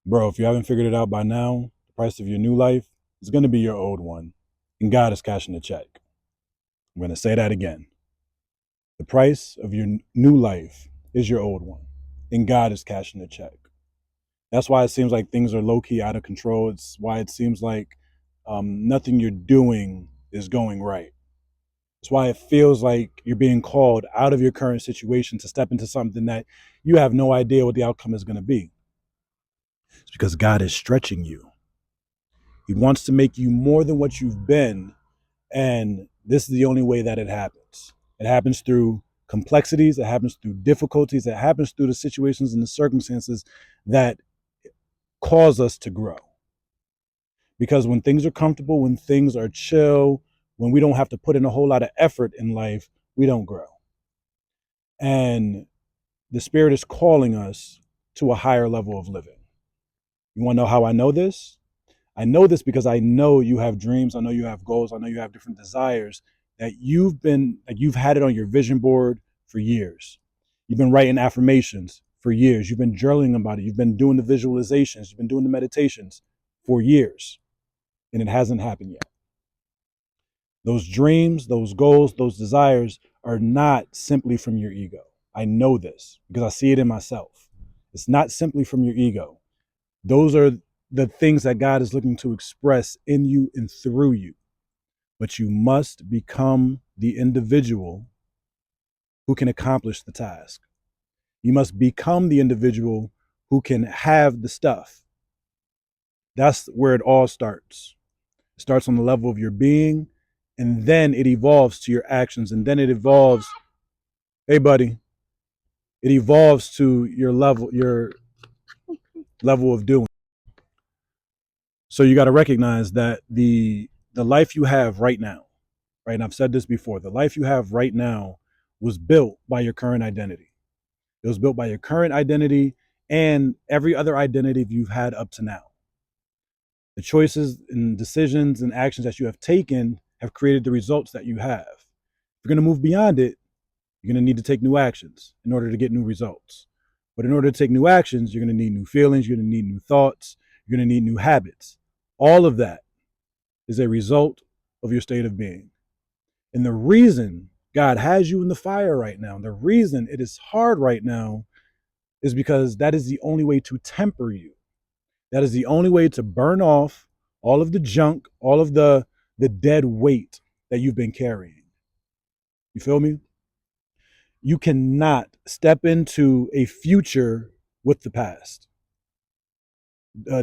Bro, if you haven't figured it out by now, the price of your new life is going to be your old one. And God is cashing the check. I'm going to say that again. The price of your new life is your old one. And God is cashing the check. That's why it seems like things are low key out of control. It's why it seems like nothing you're doing is going right. It's why it feels like you're being called out of your current situation to step into something that you have no idea what the outcome is going to be. It's because God is stretching you. He wants to make you more than what you've been. And this is the only way that it happens. It happens through complexities, it happens through difficulties, it happens through the situations and the circumstances that cause us to grow. Because when things are comfortable, when things are chill, when we don't have to put in a whole lot of effort in life, we don't grow. And the Spirit is calling us to a higher level of living. You want to know how I know this? I know this because I know you have dreams. I know you have goals. I know you have different desires that you've had it on your vision board for years. You've been writing affirmations for years. You've been journaling about it. You've been doing the visualizations. You've been doing the meditations for years, and it hasn't happened yet. Those dreams, those goals, those desires are not simply from your ego. I know this because I see it in myself. It's not simply from your ego. Those are the things that God is looking to express in you and through you. But you must become the individual who can accomplish the task. You must become the individual who can have the stuff. That's where it all starts. It starts on the level of your being, and then it evolves to your actions, and then it evolves, hey buddy, it evolves to your level of doing. So you got to recognize that the life you have right now, right? And I've said this before, the life you have right now was built by your current identity. It was built by your current identity and every other identity you've had up to now. The choices and decisions and actions that you have taken have created the results that you have. If you're going to move beyond it, you're going to need to take new actions in order to get new results. But in order to take new actions, you're going to need new feelings, you're going to need new thoughts, you're going to need new habits. All of that is a result of your state of being. And the reason God has you in the fire right now, the reason it is hard right now is because that is the only way to temper you. That is the only way to burn off all of the junk, all of the dead weight that you've been carrying. You feel me? You cannot step into a future with the past.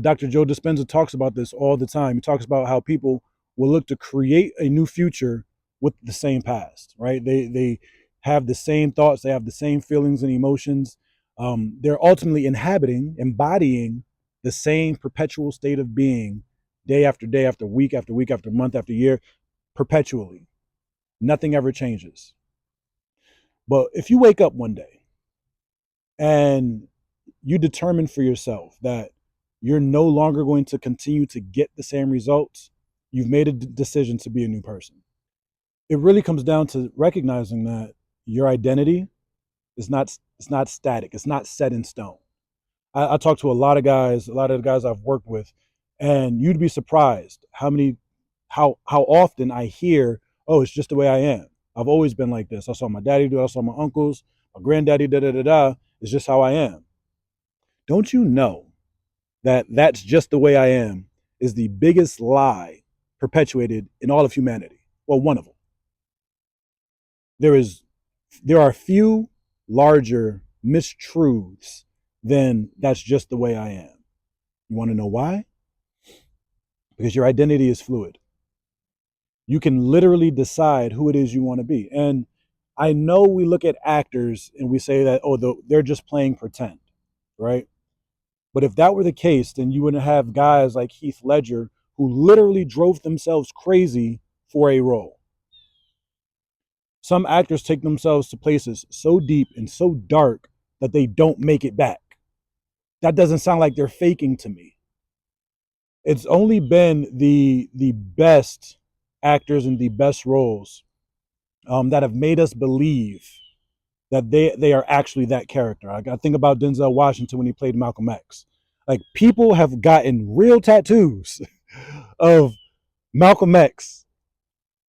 Dr. Joe Dispenza talks about this all the time. He talks about how people will look to create a new future with the same past, right? They have the same thoughts, they have the same feelings and emotions. They're ultimately embodying the same perpetual state of being day after week after week after month after year, perpetually. Nothing ever changes. But if you wake up one day and you determine for yourself that you're no longer going to continue to get the same results, you've made a decision to be a new person. It really comes down to recognizing that your identity is not static. It's not set in stone. I talk to a lot of the guys I've worked with, and you'd be surprised how often I hear, "Oh, it's just the way I am. I've always been like this. I saw my daddy do it. I saw my uncles, my granddaddy, da da da da. It's just how I am." Don't you know that that's just the way I am is the biggest lie perpetuated in all of humanity? Well, one of them. There is there are few larger mistruths than that's just the way I am. You want to know why? Because your identity is fluid. You can literally decide who it is you want to be. And I know we look at actors and we say that, oh, they're just playing pretend, right? But if that were the case, then you wouldn't have guys like Heath Ledger who literally drove themselves crazy for a role. Some actors take themselves to places so deep and so dark that they don't make it back. That doesn't sound like they're faking to me. It's only been the best actors and the best roles that have made us believe that they are actually that character. I think about Denzel Washington when he played Malcolm X. Like people have gotten real tattoos of Malcolm X,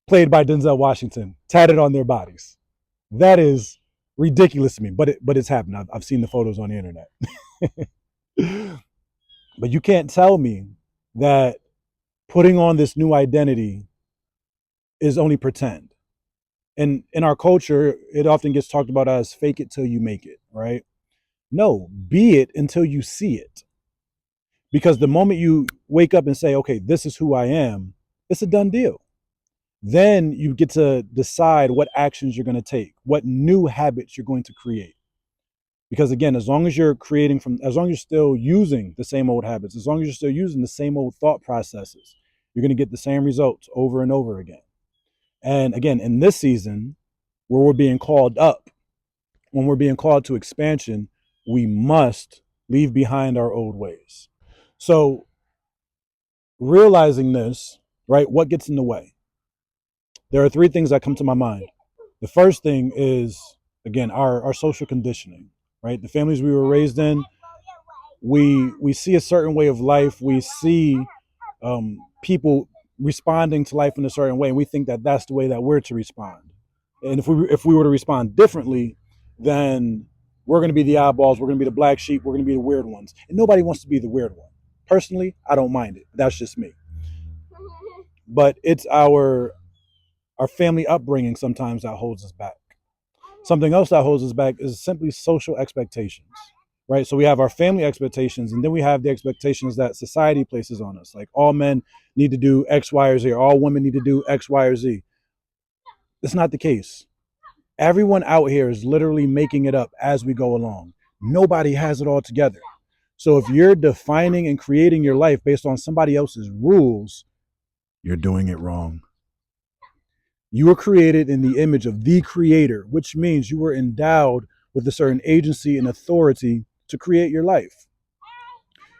played by Denzel Washington, tatted on their bodies. That is ridiculous to me, but it's happened. I've seen the photos on the internet. But you can't tell me that putting on this new identity is only pretend. And in our culture, it often gets talked about as fake it till you make it, right? No, be it until you see it. Because the moment you wake up and say, okay, this is who I am, it's a done deal. Then you get to decide what actions you're going to take, what new habits you're going to create. Because again, as long as you're creating from, as long as you're still using the same old habits, as long as you're still using the same old thought processes, you're going to get the same results over and over again. And again, in this season, where we're being called up, when we're being called to expansion, we must leave behind our old ways. So realizing this, right, what gets in the way? There are three things that come to my mind. The first thing is, again, our social conditioning, right? The families we were raised in, we see a certain way of life. We see people responding to life in a certain way, and we think that that's the way that we're to respond. And if we were to respond differently, then we're going to be the oddballs. We're going to be the black sheep. We're going to be the weird ones, and nobody wants to be the weird one. Personally, I don't mind it. That's just me. But it's our family upbringing sometimes that holds us back. Something else that holds us back is simply social expectations, right? So we have our family expectations, and then we have the expectations that society places on us. Like all men need to do X, Y, or Z, or all women need to do X, Y, or Z. That's not the case. Everyone out here is literally making it up as we go along. Nobody has it all together. So if you're defining and creating your life based on somebody else's rules, you're doing it wrong. You were created in the image of the creator, which means you were endowed with a certain agency and authority to create your life.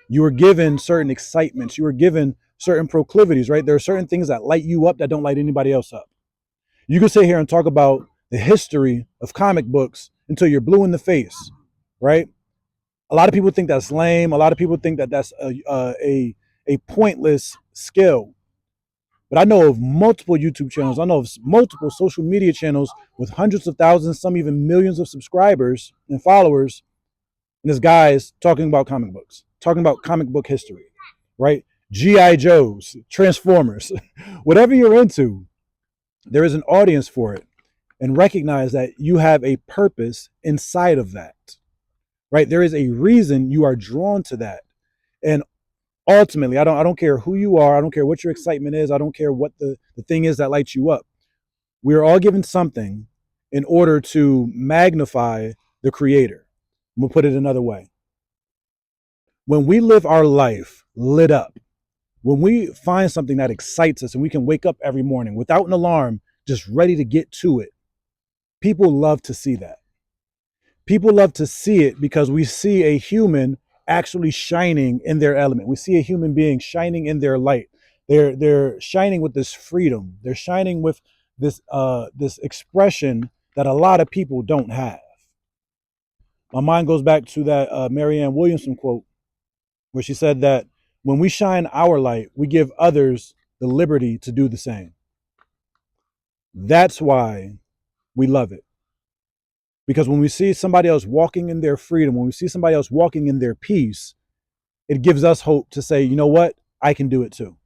You were given certain excitements. You were given certain proclivities, right? There are certain things that light you up that don't light anybody else up. You can sit here and talk about the history of comic books until you're blue in the face, right? A lot of people think that's lame. A lot of people think that that's a pointless skill. But I know of multiple YouTube channels. I know of multiple social media channels with hundreds of thousands, some even millions of subscribers and followers. And this guy's talking about comic books, talking about comic book history, right? G.I. Joes, Transformers, whatever you're into, there is an audience for it. And recognize that you have a purpose inside of that, right? There is a reason you are drawn to that. And ultimately, I don't care who you are. I don't care what your excitement is. I don't care what the thing is that lights you up. We are all given something in order to magnify the creator. I'm gonna put it another way. When we live our life lit up, when we find something that excites us and we can wake up every morning without an alarm, just ready to get to it, people love to see that. People love to see it because we see a human actually shining in their element. We see a human being shining in their light. They're shining with this freedom. They're shining with this expression that a lot of people don't have. My mind goes back to that Marianne Williamson quote where she said that when we shine our light, we give others the liberty to do the same. That's why we love it. Because when we see somebody else walking in their freedom, when we see somebody else walking in their peace, it gives us hope to say, you know what? I can do it too.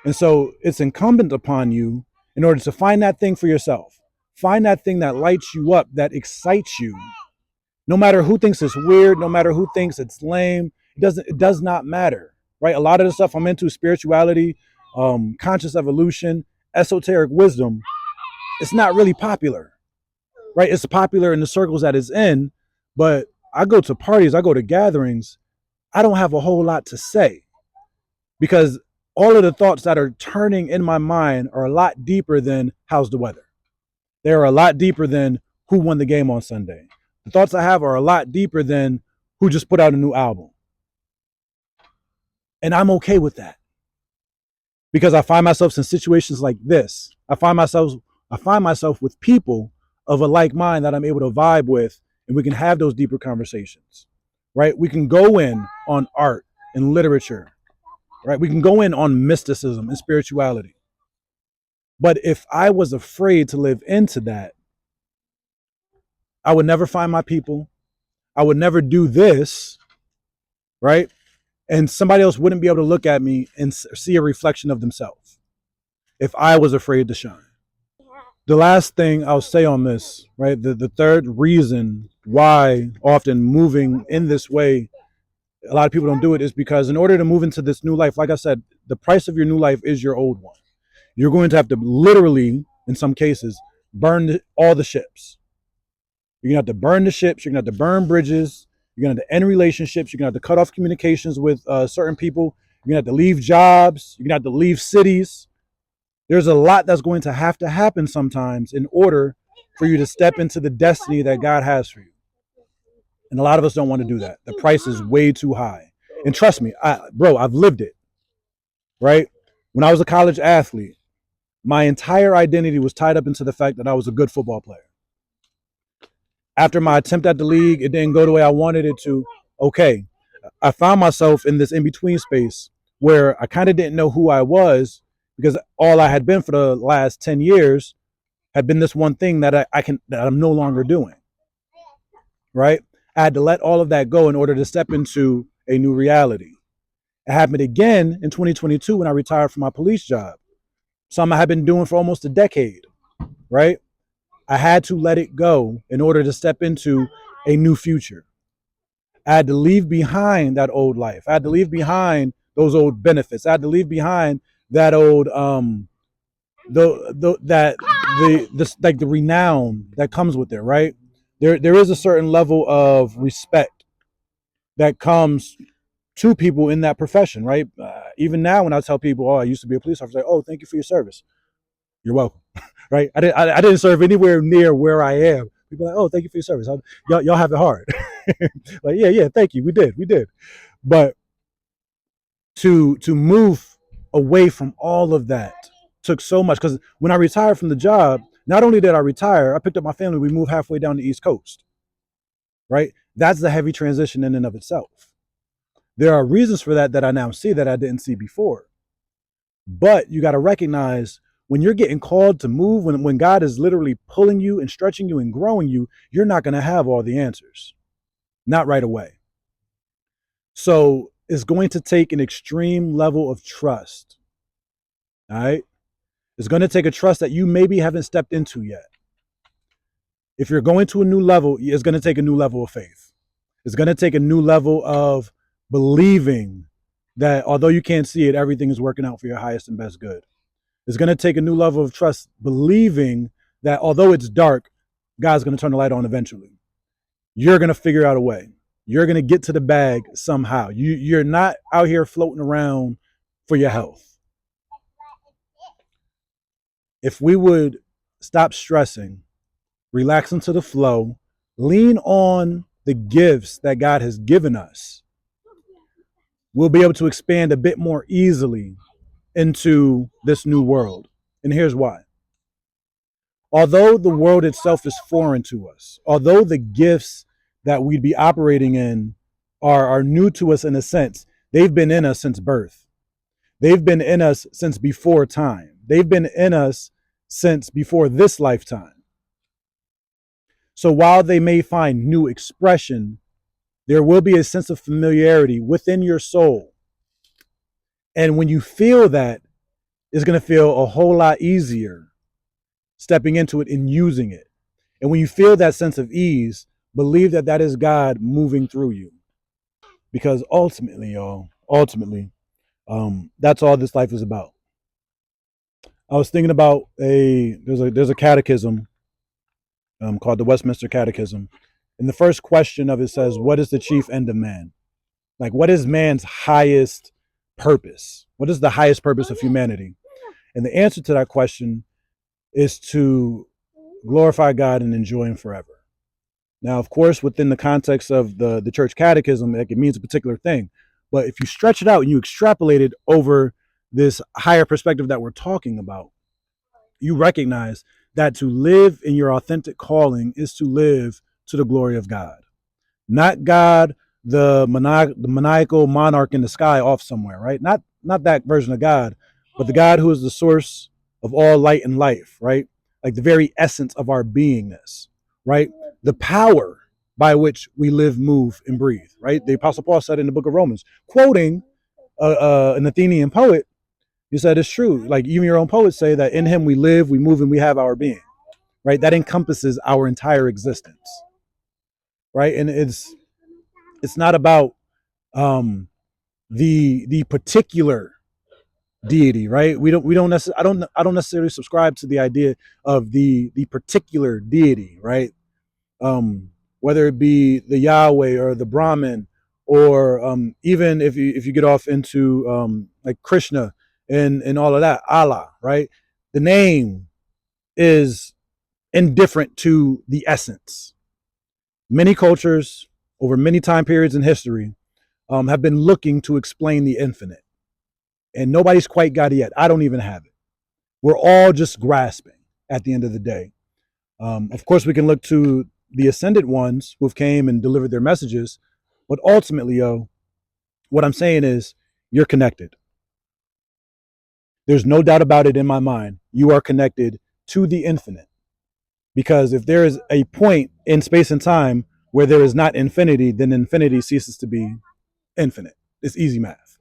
And so it's incumbent upon you in order to find that thing for yourself. Find that thing that lights you up, that excites you. No matter who thinks it's weird, no matter who thinks it's lame, it does not matter, right? A lot of the stuff I'm into, spirituality, conscious evolution, esoteric wisdom, it's not really popular, right? It's popular in the circles that it's in, but I go to parties, I go to gatherings, I don't have a whole lot to say because all of the thoughts that are turning in my mind are a lot deeper than how's the weather. They're a lot deeper than who won the game on Sunday. The thoughts I have are a lot deeper than who just put out a new album. And I'm okay with that because I find myself in situations like this. I find myself with people of a like mind that I'm able to vibe with, and we can have those deeper conversations, right? We can go in on art and literature, right? We can go in on mysticism and spirituality. But if I was afraid to live into that, I would never find my people. I would never do this, right? And somebody else wouldn't be able to look at me and see a reflection of themselves if I was afraid to shine. The last thing I'll say on this, right? The third reason why often moving in this way, a lot of people don't do it, is because in order to move into this new life, like I said, the price of your new life is your old one. You're going to have to literally, in some cases, burn all the ships. You're going to have to burn the ships. You're going to have to burn bridges. You're going to have to end relationships. You're going to have to cut off communications with certain people. You're going to have to leave jobs. You're going to have to leave cities. There's a lot that's going to happen sometimes in order for you to step into the destiny that God has for you. And a lot of us don't want to do that. The price is way too high. And trust me, I've lived it, right? When I was a college athlete, my entire identity was tied up into the fact that I was a good football player. After my attempt at the league, it didn't go the way I wanted it to. Okay, I found myself in this in-between space where I kind of didn't know who I was because all I had been for the last 10 years had been this one thing that that I'm no longer doing, right? I had to let all of that go in order to step into a new reality. It happened again in 2022 when I retired from my police job. Something I had been doing for almost a decade, right? I had to let it go in order to step into a new future. I had to leave behind that old life. I had to leave behind those old benefits. I had to leave behind that old like the renown that comes with it, right? There is a certain level of respect that comes to people in that profession, right? Even now, when I tell people, "Oh, I used to be a police officer," "Oh, thank you for your service." You're welcome, right? I didn't serve anywhere near where I am. People are like, "Oh, thank you for your service." Y'all have it hard. Like, yeah, thank you. We did. But to move away from all of that took so much, because when I retired from the job, not only did I retire, I picked up my family. We moved halfway down the East Coast, right? That's the heavy transition in and of itself. There are reasons for that I now see that I didn't see before. But you got to recognize when you're getting called to move, when God is literally pulling you and stretching you and growing you, you're not going to have all the answers. Not right away. So it's going to take an extreme level of trust. All right. It's going to take a trust that you maybe haven't stepped into yet. If you're going to a new level, it's going to take a new level of faith. It's going to take a new level of believing that although you can't see it, everything is working out for your highest and best good. It's going to take a new level of trust, believing that although it's dark, God's going to turn the light on eventually. You're going to figure out a way. You're going to get to the bag somehow. You're not out here floating around for your health. If we would stop stressing, relax into the flow, lean on the gifts that God has given us, we'll be able to expand a bit more easily into this new world. And here's why. Although the world itself is foreign to us, although the gifts that we'd be operating in are new to us in a sense, they've been in us since birth. They've been in us since before time. They've been in us since before this lifetime. So while they may find new expression, there will be a sense of familiarity within your soul. And when you feel that, it's going to feel a whole lot easier stepping into it and using it. And when you feel that sense of ease, believe that that is God moving through you. Because ultimately, y'all, that's all this life is about. I was thinking about there's a catechism called the Westminster Catechism. And the first question of it says, what is the chief end of man? Like, what is man's highest purpose? What is the highest purpose of humanity? And the answer to that question is to glorify God and enjoy him forever. Now, of course, within the context of the church catechism, like, it means a particular thing. But if you stretch it out and you extrapolate it over this higher perspective that we're talking about, you recognize that to live in your authentic calling is to live to the glory of God. Not God the maniacal monarch in the sky off somewhere, right? Not that version of God, but the God who is the source of all light and life, right? Like the very essence of our beingness, right? The power by which we live, move, and breathe, right? The Apostle Paul said in the book of Romans, quoting an Athenian poet, he said it's true. Like even your own poets say that in him we live, we move, and we have our being, right? That encompasses our entire existence, right? And it's not about the particular deity, right? We don't necessarily I don't necessarily subscribe to the idea of the particular deity, right? Whether it be the Yahweh or the Brahman, or even if you get off into like Krishna and all of that, Allah, right? The name is indifferent to the essence. Many cultures over many time periods in history have been looking to explain the infinite, and nobody's quite got it yet. I don't even have it. We're all just grasping at the end of the day. Of course, we can look to the ascended ones who've came and delivered their messages, but ultimately, what I'm saying is you're connected. There's no doubt about it in my mind. You are connected to the infinite, because if there is a point in space and time where there is not infinity, then infinity ceases to be infinite. It's easy math.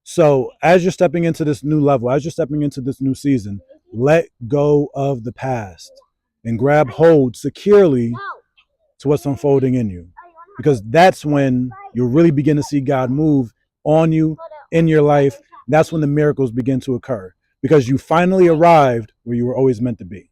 So as you're stepping into this new level, as you're stepping into this new season, let go of the past and grab hold securely to what's unfolding in you. Because that's when you'll really begin to see God move on you, in your life. That's when the miracles begin to occur, because you finally arrived where you were always meant to be.